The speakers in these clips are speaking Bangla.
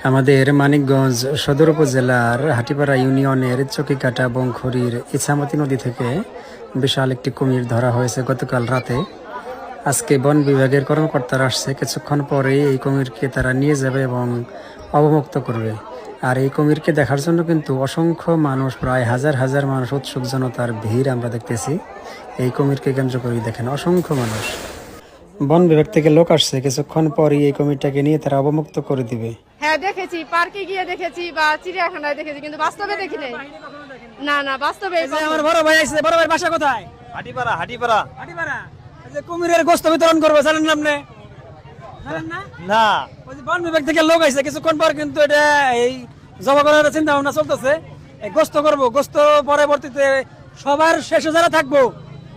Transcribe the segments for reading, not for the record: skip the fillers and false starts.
আমাদের মানিকগঞ্জ সদর উপজেলার হাটিপাড়া ইউনিয়নের চকিকাটা বংখড়ির ইছামতি নদী থেকে বিশাল একটি কুমির ধরা হয়েছে গতকাল রাতে। আজকে বন বিভাগের কর্মকর্তারা আসছে, কিছুক্ষণ পরেই এই কুমিরকে তারা নিয়ে যাবে এবং অবমুক্ত করবে। আর এই কুমিরকে দেখার জন্য কিন্তু অসংখ্য মানুষ, প্রায় হাজার হাজার মানুষ, উৎসুক জনতার ভিড় আমরা দেখতেছি। এই কুমিরকে কেন্দ্র করে দেখেন অসংখ্য মানুষ। বন বিভাগ থেকে লোক আসছে, কিছুক্ষণ পরই এই কুমিরটাকে নিয়ে তারা অবমুক্ত করে দিবে। হ্যাঁ দেখেছি, পার্কে গিয়ে দেখেছি বা চিড়িয়াখানায় দেখেছি, কিন্তু বাস্তবে দেখি নাই। না না, বাস্তবে আমার বড় ভাই আছে। বড় ভাই বাসা কোথায়? হাটিপাড়া হাটিপাড়া হাটিপাড়া। এই যে কুমিরের গোশত বিতরণ করবে, জানেন না আপনি? জানেন না? না ওই যে বন বিভাগ থেকে লোক আইছে, কিছুক্ষণ পর কিন্তু এটা এই জমা করার চিন্তা ভাবনা চলতেছে। এই গোশত করব, গোশত পরবর্তীতে সবার শেষে যারা থাকবো,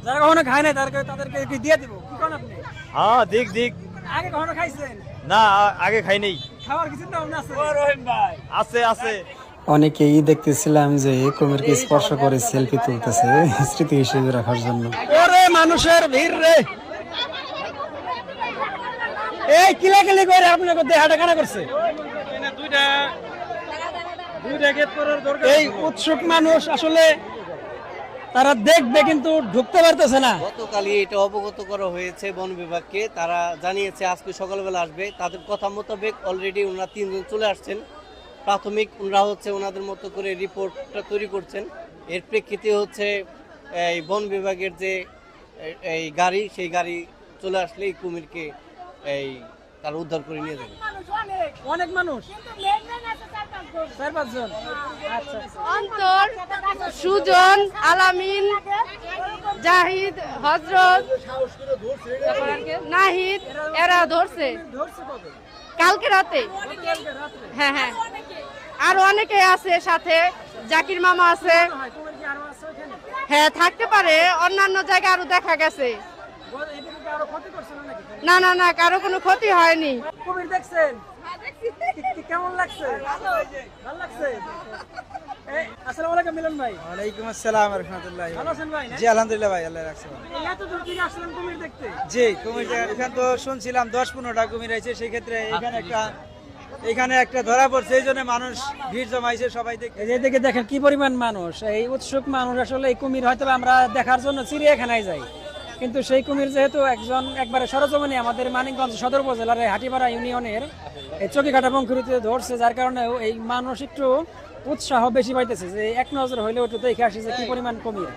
যারা কখনো খায় নাই তাদেরকে কি দিয়ে দিব। কি করেন আপনি? হ্যাঁ দিক দিক আগে কখনো খাইছেন? না আগে খাই নেই। খাওয়ার কি চিন্তা ভাবনা আছে? রহিম ভাই আছে আছে। অনেকেই দেখতেছিলাম যে কুমিরকে স্পর্শ করে সেলফি তুলতেছে স্মৃতি হিসেবে রাখার জন্য। ওরে মানুষের ভিড় রে, এই কিলাকিলি করে আপনাকে দেহাটা কানা করছে। এই উৎসুক মানুষ আসলে তারা দেখবে কিন্তু ঢুকতে পারতেছে না। গতকালই এটা অবগত করা হয়েছে বন বিভাগকে, তারা জানিয়েছে আজকে সকালবেলা আসবে। তাদের কথা মোতাবেক অলরেডি ওনারা 3 জন চলে আসছেন। প্রাথমিক ওনারা ওনাদের মতো করে রিপোর্টটা তৈরি করছেন। এর প্রেক্ষিতে এই বন বিভাগের যে এই গাড়ি, সেই গাড়ি চলে আসলে এই কুমিরকে তারা উদ্ধার করে নিয়ে যাবে। অনেক মানুষ, 4-5 জন। আচ্ছা, অন্তর, সুজন, আলামিন, জাহিদ, হযরত, নাহিদ, এরা ধরছে কালকে রাতে। হ্যাঁ হ্যাঁ, আরো অনেকে আছে সাথে, জাকির মামা আছে। হ্যাঁ থাকতে পারে, অন্যান্য জায়গায় আরো দেখা গেছে। না না না, কারো কোনো ক্ষতি হয়নি। কুমির দেখছেন? কেমন লাগছে? ভালো লাগছে। আসসালামু আলাইকুম মিলন ভাই। ওয়ালাইকুম আসসালাম রাহমাতুল্লাহি। ভালো আছেন ভাই? জি আলহামদুলিল্লাহ ভাই, আল্লাহ রাখছে। এত দূর থেকে আসলেন কুমির দেখতে? জি কুমির এখানে তো শুনছিলাম 10-15টা কুমির আছে, সেই ক্ষেত্রে এখানে একটা ধরা পড়ছে, এই জন্য মানুষ ভিড় জমাইছে সবাই দেখতে। এদিকে দেখেন কি পরিমাণ মানুষ, এই উৎসুক মানুষ। আসলে এই কুমির হয়তো আমরা দেখার জন্য চিড়িয়াখানায় যাই, কিন্তু সেই কুমির যেহেতু একবারে সরজমিনে আমাদের মানিকগঞ্জ সদর উপজেলার হাটিপাড়া ইউনিয়নের এই চকিকাটা বংখড়িতে ধরছে, যার কারণে এই মানুষ একটু উৎসাহ বেশি পাইতেছে যে এক নজর হইলেও একটু দেখে আসি যে কি পরিমাণ কুমির।